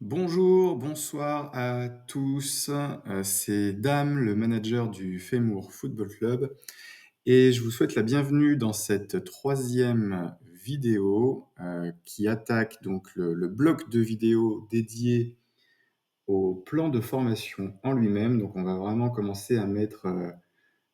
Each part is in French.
Bonjour, bonsoir à tous. C'est Dame, le manager du Femour Football Club, et je vous souhaite la bienvenue dans cette troisième vidéo qui attaque donc le bloc de vidéos dédié au plan de formation en lui-même. Donc on va vraiment commencer à mettre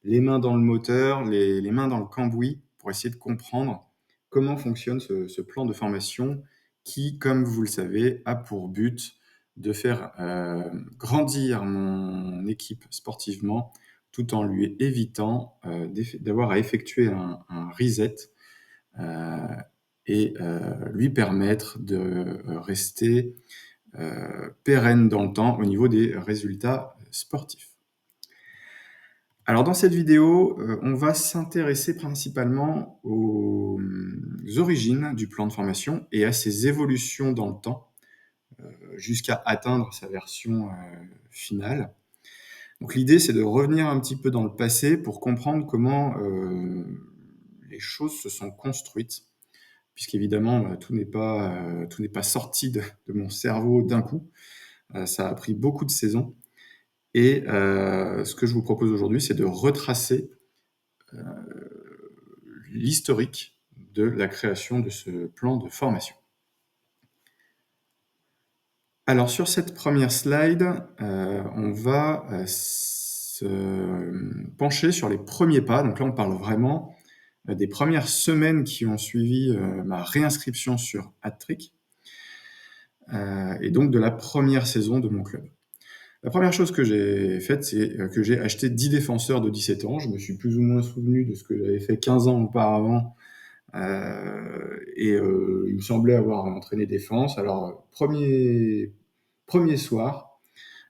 les mains dans le moteur, les mains dans le cambouis pour essayer de comprendre comment fonctionne ce plan de formation qui, comme vous le savez, a pour but de faire grandir mon équipe sportivement tout en lui évitant d'avoir à effectuer un reset euh, et lui permettre de rester pérenne dans le temps au niveau des résultats sportifs. Alors dans cette vidéo, on va s'intéresser principalement aux origines du plan de formation et à ses évolutions dans le temps, jusqu'à atteindre sa version finale. Donc l'idée, c'est de revenir un petit peu dans le passé pour comprendre comment les choses se sont construites, puisqu'évidemment, tout n'est pas sorti de mon cerveau d'un coup. Ça a pris beaucoup de saisons. Et ce que je vous propose aujourd'hui, c'est de retracer l'historique de la création de ce plan de formation. Alors sur cette première slide, on va se pencher sur les premiers pas. Donc là, on parle vraiment des premières semaines qui ont suivi ma réinscription sur Hat-Trick, et donc de la première saison de mon club. La première chose que j'ai faite, c'est que j'ai acheté 10 défenseurs de 17 ans. Je me suis plus ou moins souvenu de ce que j'avais fait 15 ans auparavant. Il me semblait avoir entraîné défense. Alors, premier soir,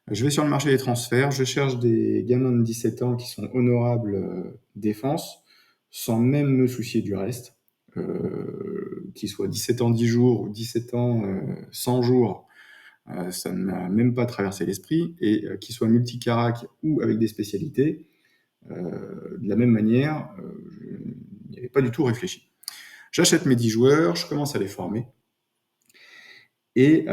je vais sur le marché des transferts, je cherche des gamins de 17 ans qui sont honorables défense, sans même me soucier du reste. Qu'ils soient 17 ans 10 jours ou 17 ans 100 jours, ça ne m'a même pas traversé l'esprit, et qu'ils soient multicarac ou avec des spécialités, de la même manière, je n'y avais pas du tout réfléchi. J'achète mes 10 joueurs, je commence à les former, et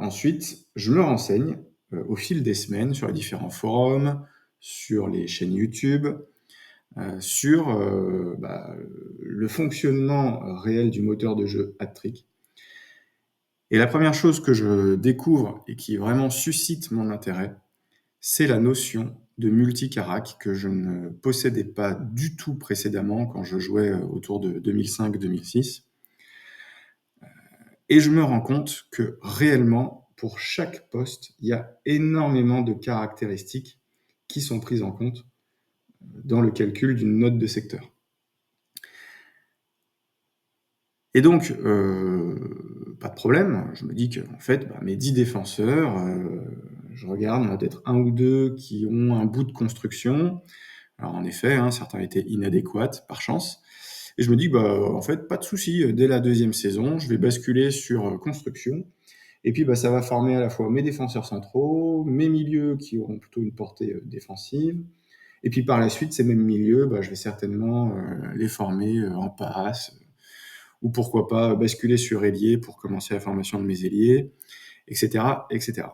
ensuite, je me renseigne au fil des semaines sur les différents forums, sur les chaînes YouTube, sur le fonctionnement réel du moteur de jeu Hat-Trick. Et la première chose que je découvre et qui vraiment suscite mon intérêt, c'est la notion de multicarac que je ne possédais pas du tout précédemment quand je jouais autour de 2005-2006. Et je me rends compte que réellement, pour chaque poste, il y a énormément de caractéristiques qui sont prises en compte dans le calcul d'une note de secteur. Et donc, pas de problème, je me dis qu'en fait, mes 10 défenseurs, je regarde, il y en a peut-être 1 ou 2 qui ont un bout de construction. Alors en effet, certains étaient inadéquats, par chance. Et je me dis, en fait, pas de souci, dès la 2e saison, je vais basculer sur construction. Et puis, ça va former à la fois mes défenseurs centraux, mes milieux qui auront plutôt une portée défensive. Et puis par la suite, ces mêmes milieux, je vais certainement les former en passe, ou pourquoi pas basculer sur ailier pour commencer la formation de mes ailiers, etc., etc.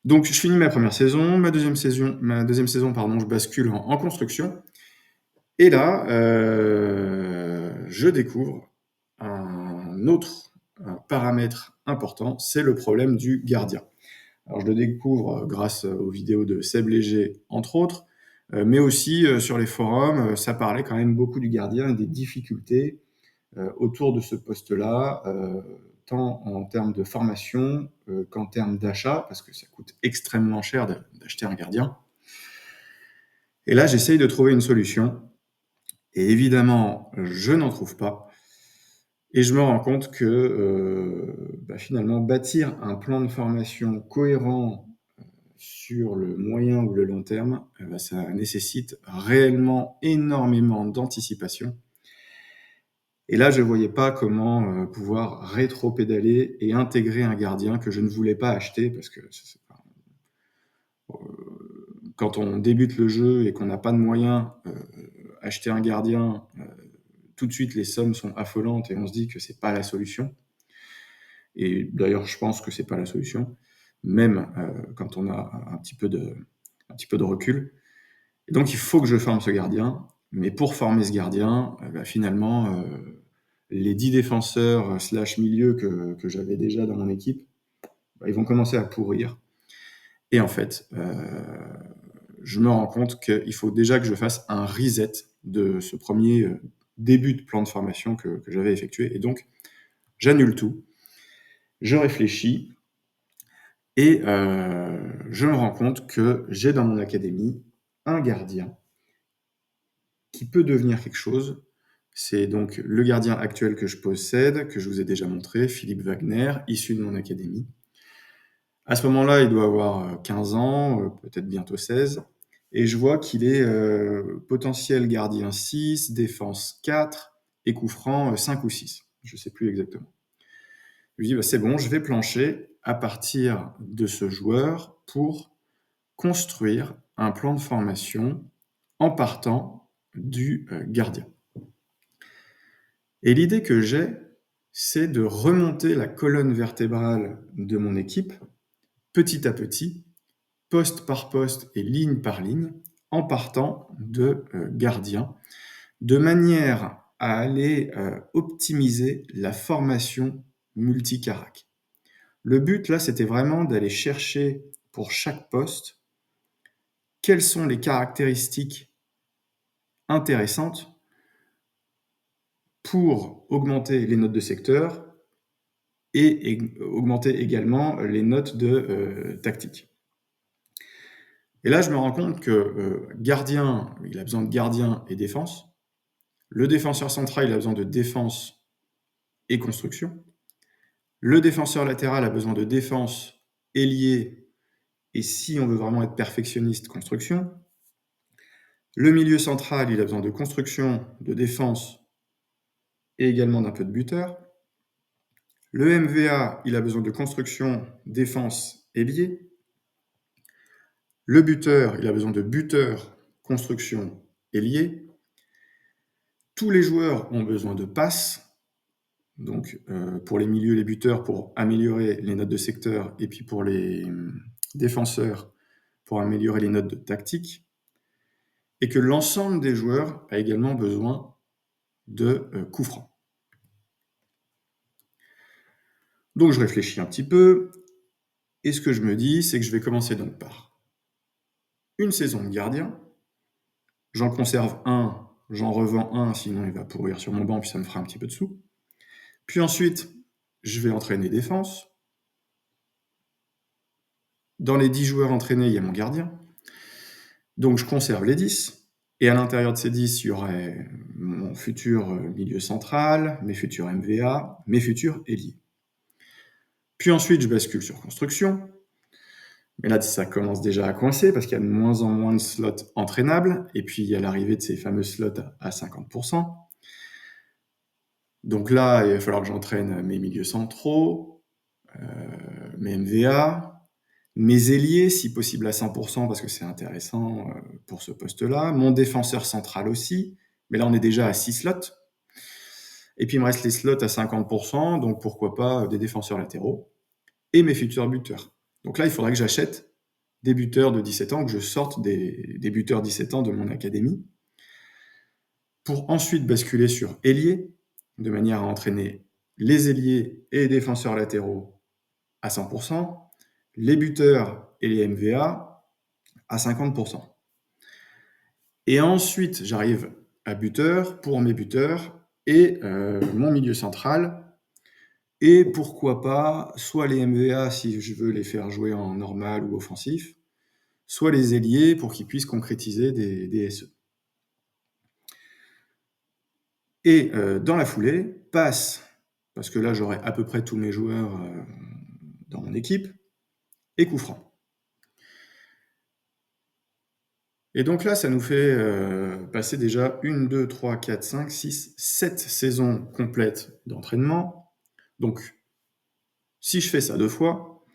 Donc, je finis ma première saison, ma deuxième saison, je bascule en construction. Et là, je découvre un autre paramètre important, c'est le problème du gardien. Alors, je le découvre grâce aux vidéos de Seb Léger, entre autres, mais aussi sur les forums, ça parlait quand même beaucoup du gardien et des difficultés autour de ce poste-là, tant en termes de formation qu'en termes d'achat, parce que ça coûte extrêmement cher d'acheter un gardien. Et là, j'essaye de trouver une solution, et évidemment, je n'en trouve pas. Et je me rends compte que finalement, bâtir un plan de formation cohérent, sur le moyen ou le long terme, ça nécessite réellement énormément d'anticipation. Et là, je ne voyais pas comment pouvoir rétro-pédaler et intégrer un gardien que je ne voulais pas acheter parce que quand on débute le jeu et qu'on n'a pas de moyens, acheter un gardien, tout de suite les sommes sont affolantes et on se dit que c'est pas la solution. Et d'ailleurs, je pense que c'est pas la solution, même quand on a un petit peu de recul. Et donc, il faut que je forme ce gardien. Mais pour former ce gardien, finalement, les 10 défenseurs slash milieux que j'avais déjà dans mon équipe, ils vont commencer à pourrir. Et en fait, je me rends compte qu'il faut déjà que je fasse un reset de ce premier début de plan de formation que j'avais effectué. Et donc, j'annule tout, je réfléchis et je me rends compte que j'ai dans mon académie un gardien qui peut devenir quelque chose. C'est donc le gardien actuel que je possède, que je vous ai déjà montré, Philippe Wagner, issu de mon académie. À ce moment-là, il doit avoir 15 ans, peut-être bientôt 16, et je vois qu'il est potentiel gardien 6, défense 4, et coup franc 5 ou 6. Je ne sais plus exactement. Je lui dis, c'est bon, je vais plancher à partir de ce joueur pour construire un plan de formation en partant du gardien. Et l'idée que j'ai, c'est de remonter la colonne vertébrale de mon équipe petit à petit, poste par poste et ligne par ligne, en partant de gardien, de manière à aller optimiser la formation multicarac. Le but, là, c'était vraiment d'aller chercher pour chaque poste quelles sont les caractéristiques intéressantes pour augmenter les notes de secteur et augmenter également les notes de tactique. Et là, je me rends compte que gardien, il a besoin de gardien et défense. Le défenseur central, il a besoin de défense et construction. Le défenseur latéral a besoin de défense, ailier, et si on veut vraiment être perfectionniste, construction. Le milieu central, il a besoin de construction, de défense et également d'un peu de buteur. Le MVA, il a besoin de construction, défense, ailier. Le buteur, il a besoin de buteur, construction, ailier. Tous les joueurs ont besoin de passes. Donc, pour les milieux, les buteurs, pour améliorer les notes de secteur, et puis pour les défenseurs, pour améliorer les notes de tactique. Et que l'ensemble des joueurs a également besoin de coups francs. Donc, je réfléchis un petit peu, et ce que je me dis, c'est que je vais commencer donc par une saison de gardien. J'en conserve un, j'en revends un, sinon il va pourrir sur mon banc, puis ça me fera un petit peu de sous. Puis ensuite, je vais entraîner défense. Dans les 10 joueurs entraînés, il y a mon gardien. Donc je conserve les 10. Et à l'intérieur de ces 10, il y aurait mon futur milieu central, mes futurs MVA, mes futurs ailiers. Puis ensuite, je bascule sur construction. Mais là, ça commence déjà à coincer parce qu'il y a de moins en moins de slots entraînables. Et puis, il y a l'arrivée de ces fameux slots à 50%. Donc là, il va falloir que j'entraîne mes milieux centraux, mes MVA, mes ailiers, si possible à 100%, parce que c'est intéressant pour ce poste-là. Mon défenseur central aussi, mais là on est déjà à 6 slots. Et puis il me reste les slots à 50%, donc pourquoi pas des défenseurs latéraux. Et mes futurs buteurs. Donc là, il faudrait que j'achète des buteurs de 17 ans, que je sorte des buteurs 17 ans de mon académie, pour ensuite basculer sur ailier, de manière à entraîner les ailiers et les défenseurs latéraux à 100%, les buteurs et les MVA à 50%. Et ensuite, j'arrive à buteur pour mes buteurs et mon milieu central. Et pourquoi pas, soit les MVA si je veux les faire jouer en normal ou offensif, soit les ailiers pour qu'ils puissent concrétiser des SE. Et dans la foulée, passe, parce que là j'aurai à peu près tous mes joueurs dans mon équipe, et coup franc. Et donc là, ça nous fait, passer déjà 1, 2, 3, 4, 5, 6, 7 saisons complètes d'entraînement. Donc si je fais ça 2 fois,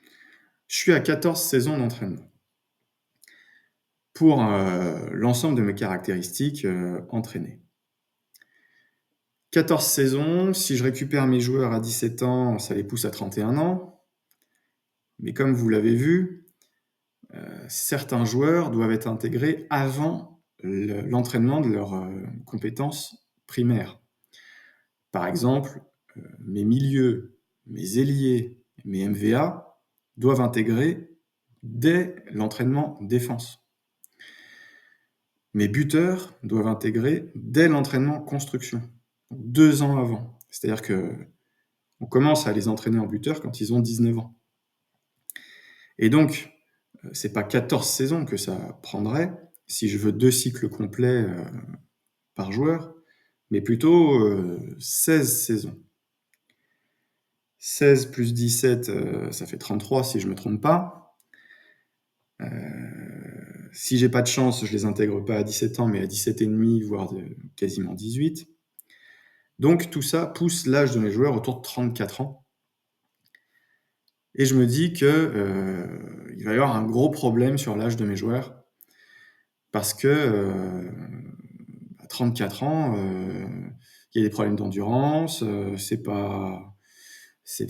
je suis à 14 saisons d'entraînement pour, l'ensemble de mes caractéristiques, entraînées. 14 saisons, si je récupère mes joueurs à 17 ans, ça les pousse à 31 ans. Mais comme vous l'avez vu, certains joueurs doivent être intégrés avant l'entraînement de leurs, compétences primaires. Par exemple, mes milieux, mes ailiers, mes MVA doivent intégrer dès l'entraînement défense. Mes buteurs doivent intégrer dès l'entraînement construction, 2 ans avant. C'est-à-dire qu'on commence à les entraîner en buteur quand ils ont 19 ans. Et donc, c'est pas 14 saisons que ça prendrait si je veux 2 cycles complets, par joueur, mais plutôt, 16 saisons. 16 plus 17, ça fait 33 si je me trompe pas. Si j'ai pas de chance, je les intègre pas à 17 ans, mais à 17 et demi, voire quasiment 18. Donc tout ça pousse l'âge de mes joueurs autour de 34 ans. Et je me dis que, il va y avoir un gros problème sur l'âge de mes joueurs parce que, à 34 ans, il y a des problèmes d'endurance, c'est pas, c'est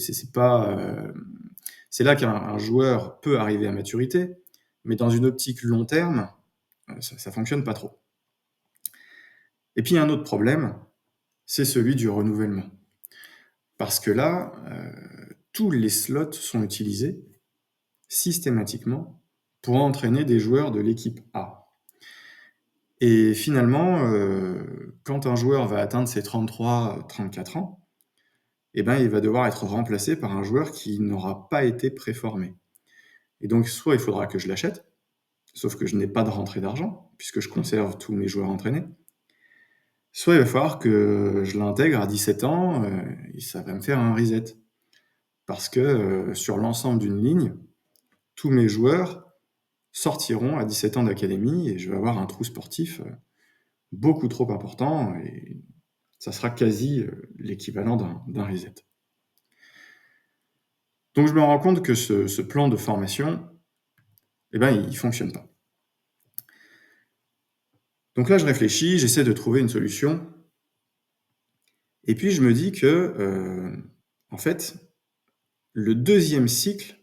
là qu'un joueur peut arriver à maturité, mais dans une optique long terme, ça fonctionne pas trop. Et puis un autre problème, c'est celui du renouvellement. Parce que là, tous les slots sont utilisés systématiquement pour entraîner des joueurs de l'équipe A. Et finalement, quand un joueur va atteindre ses 33-34 ans, eh ben, il va devoir être remplacé par un joueur qui n'aura pas été préformé. Et donc, soit il faudra que je l'achète, sauf que je n'ai pas de rentrée d'argent, puisque je conserve tous mes joueurs entraînés. Soit il va falloir que je l'intègre à 17 ans, et ça va me faire un reset. Parce que sur l'ensemble d'une ligne, tous mes joueurs sortiront à 17 ans d'académie et je vais avoir un trou sportif beaucoup trop important et ça sera quasi l'équivalent d'un reset. Donc je me rends compte que ce plan de formation, eh ben, il fonctionne pas. Donc là, je réfléchis, j'essaie de trouver une solution. Et puis je me dis que, en fait, le deuxième cycle,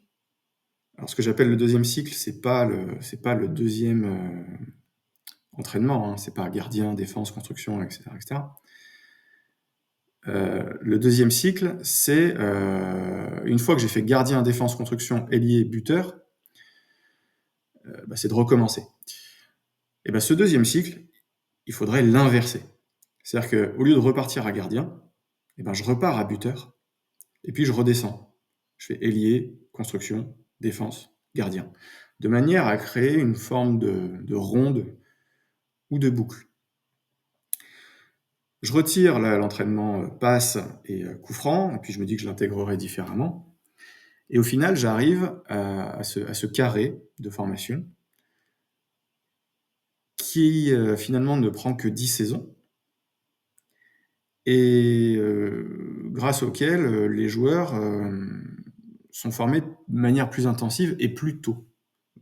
alors ce que j'appelle le deuxième cycle, c'est pas le deuxième entraînement, hein, c'est pas gardien, défense, construction, etc., etc. Le deuxième cycle, c'est une fois que j'ai fait gardien, défense, construction, ailier, buteur, c'est de recommencer. Et ce deuxième cycle, il faudrait l'inverser. C'est-à-dire qu'au lieu de repartir à gardien, je repars à buteur, et puis je redescends. Je fais ailier, construction, défense, gardien. De manière à créer une forme de ronde ou de boucle. Je retire l'entraînement passe et coup franc, et puis je me dis que je l'intégrerai différemment. Et au final, j'arrive à ce carré de formation qui finalement ne prend que 10 saisons et grâce auquel les joueurs sont formés de manière plus intensive et plus tôt.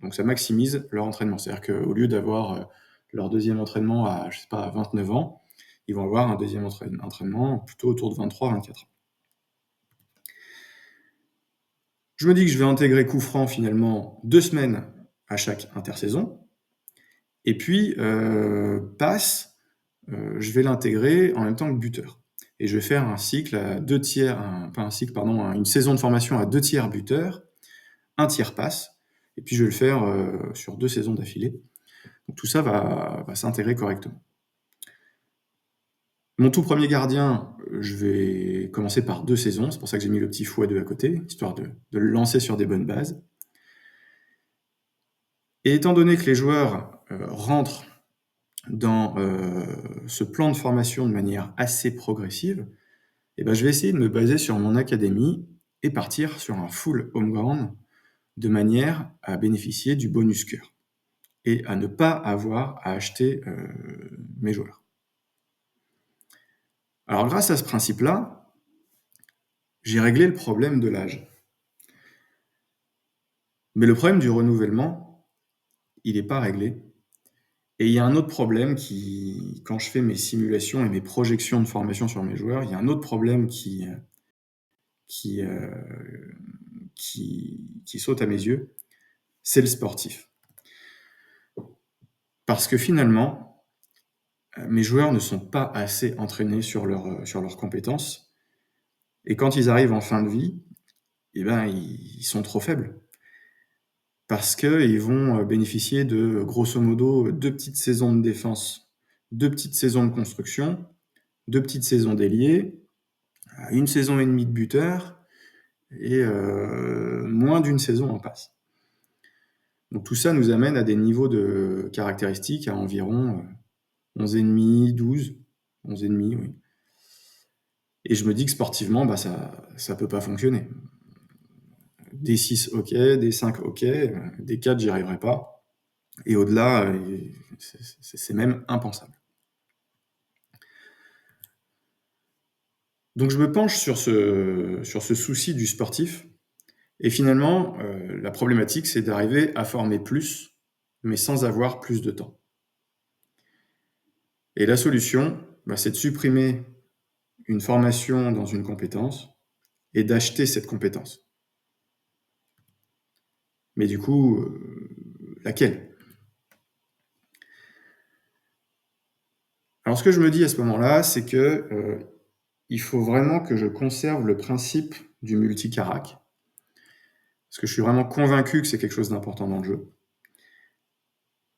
Donc ça maximise leur entraînement. C'est-à-dire qu'au lieu d'avoir leur deuxième entraînement à, je sais pas, à 29 ans, ils vont avoir un deuxième entraînement plutôt autour de 23-24 ans. Je me dis que je vais intégrer coup franc finalement 2 semaines à chaque intersaison. Et puis, passe, je vais l'intégrer en même temps que buteur. Et je vais faire un cycle à 2 tiers, une saison de formation à 2 tiers buteur, 1 tiers passe, et puis je vais le faire sur 2 saisons d'affilée. Donc tout ça va s'intégrer correctement. Mon tout premier gardien, je vais commencer par 2 saisons, c'est pour ça que j'ai mis le petit x2 à côté, histoire de le lancer sur des bonnes bases. Et étant donné que les joueurs rentrent dans ce plan de formation de manière assez progressive, je vais essayer de me baser sur mon académie et partir sur un full home ground de manière à bénéficier du bonus cœur. et à ne pas avoir à acheter mes joueurs. Alors grâce à ce principe-là, j'ai réglé le problème de l'âge. Mais le problème du renouvellement, il n'est pas réglé. Et il y a un autre problème qui, quand je fais mes simulations et mes projections de formation sur mes joueurs, il y a un autre problème qui, qui saute à mes yeux, c'est le sportif. Parce que finalement, mes joueurs ne sont pas assez entraînés sur leurs compétences. Et quand ils arrivent en fin de vie, eh ben, ils sont trop faibles. Parce qu'ils vont bénéficier de, grosso modo, 2 petites saisons de défense, 2 petites saisons de construction, 2 petites saisons d'ailier, 1 saison et demie de buteur et moins d'1 saison en passe. Donc tout ça nous amène à des niveaux de caractéristiques à environ 11,5, 12, 11,5, oui. Et je me dis que sportivement, bah, ça peut pas fonctionner. D6, OK, D5, OK, D4, j'y arriverai pas. Et au-delà, c'est même impensable. Donc je me penche sur ce souci du sportif. Et finalement, la problématique, c'est d'arriver à former plus, mais sans avoir plus de temps. Et la solution, bah, c'est de supprimer une formation dans une compétence et d'acheter cette compétence. Mais du coup, laquelle? Alors ce que je me dis à ce moment-là, c'est que il faut vraiment que je conserve le principe du multicarac, parce que je suis vraiment convaincu que c'est quelque chose d'important dans le jeu.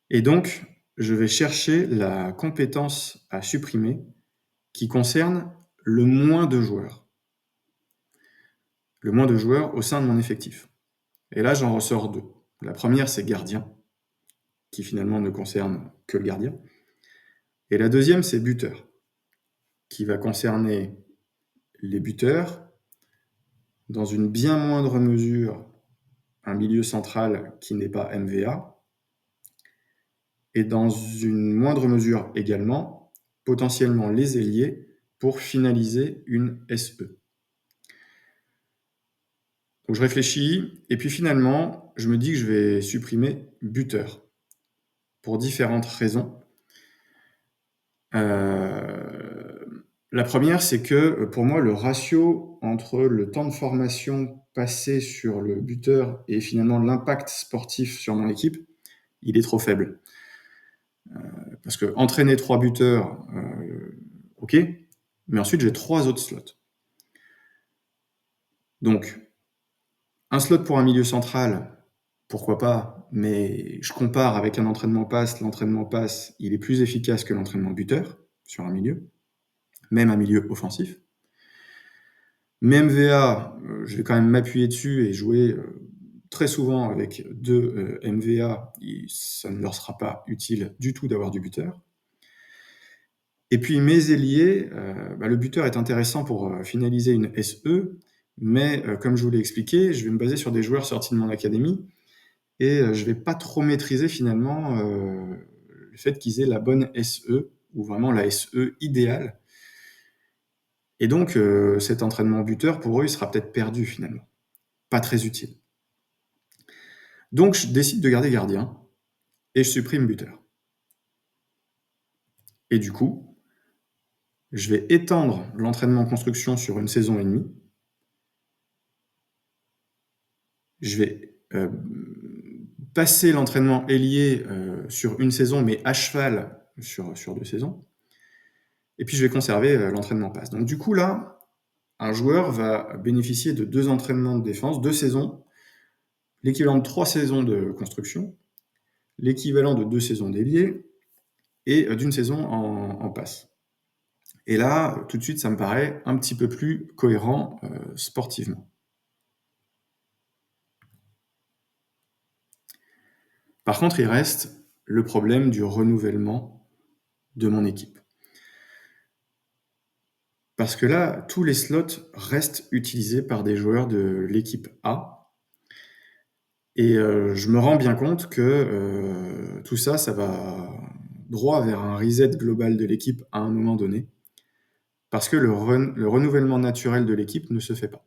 Et donc, je vais chercher la compétence à supprimer qui concerne le moins de joueurs. Le moins de joueurs au sein de mon effectif. Et là, j'en ressors 2. La première, c'est gardien, qui finalement ne concerne que le gardien. Et la deuxième, c'est buteur, qui va concerner les buteurs, dans une bien moindre mesure, un milieu central qui n'est pas MVA, et dans une moindre mesure également, potentiellement les ailiers pour finaliser une SE. Donc je réfléchis, et puis finalement, je me dis que je vais supprimer buteur, pour différentes raisons. La première, c'est que pour moi, le ratio entre le temps de formation passé sur le buteur et finalement l'impact sportif sur mon équipe, il est trop faible. Parce que entraîner 3 buteurs, ok, mais ensuite j'ai 3 autres slots. Donc, un slot pour un milieu central, pourquoi pas, mais je compare avec un entraînement passe. L'entraînement passe, il est plus efficace que l'entraînement buteur sur un milieu, même un milieu offensif. Mais MVA, je vais quand même m'appuyer dessus et jouer très souvent avec 2 MVA. Ça ne leur sera pas utile du tout d'avoir du buteur. Et puis mes ailiers, le buteur est intéressant pour finaliser une SE, mais comme je vous l'ai expliqué, je vais me baser sur des joueurs sortis de mon académie et je vais pas trop maîtriser finalement le fait qu'ils aient la bonne SE ou vraiment la SE idéale. Et donc cet entraînement buteur, pour eux, il sera peut-être perdu finalement. Pas très utile. Donc je décide de garder gardien et je supprime buteur. Et du coup, je vais étendre l'entraînement construction sur 1 saison et demie. Je vais passer l'entraînement ailier sur 1 saison, mais à cheval sur 2 saisons. Et puis je vais conserver l'entraînement passe. Donc du coup là, un joueur va bénéficier de 2 entraînements de défense, 2 saisons, l'équivalent de 3 saisons de construction, l'équivalent de 2 saisons d'ailier et d'1 saison en passe. Et là, tout de suite, ça me paraît un petit peu plus cohérent sportivement. Par contre, il reste le problème du renouvellement de mon équipe. Parce que là, tous les slots restent utilisés par des joueurs de l'équipe A. et je me rends bien compte que, tout ça, ça va droit vers un reset global de l'équipe à un moment donné, parce que le renouvellement naturel de l'équipe ne se fait pas.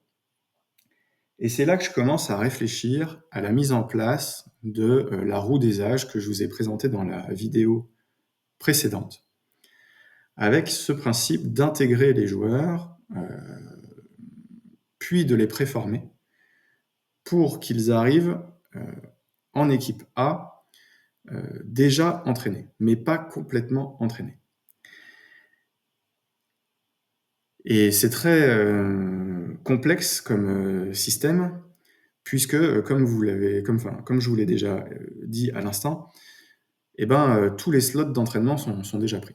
Et c'est là que je commence à réfléchir à la mise en place de, la roue des âges que je vous ai présentée dans la vidéo précédente, avec ce principe d'intégrer les joueurs, puis de les préformer pour qu'ils arrivent, heu, en équipe A, déjà entraînés, mais pas complètement entraînés. Et c'est très, complexe comme, système puisque, comme je vous l'ai déjà, dit à l'instant, et ben, tous les slots d'entraînement sont déjà pris.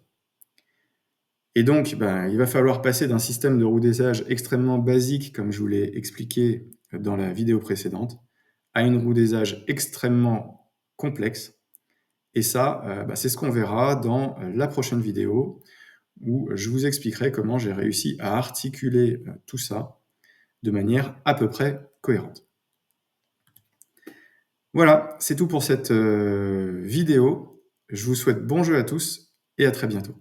Et donc, ben, il va falloir passer d'un système de roue-des-âges extrêmement basique, comme je vous l'ai expliqué, dans la vidéo précédente, à une roue des âges extrêmement complexe. Et ça, bah, c'est ce qu'on verra dans, la prochaine vidéo où je vous expliquerai comment j'ai réussi à articuler, tout ça de manière à peu près cohérente. Voilà, c'est tout pour cette, vidéo. Je vous souhaite bon jeu à tous et à très bientôt.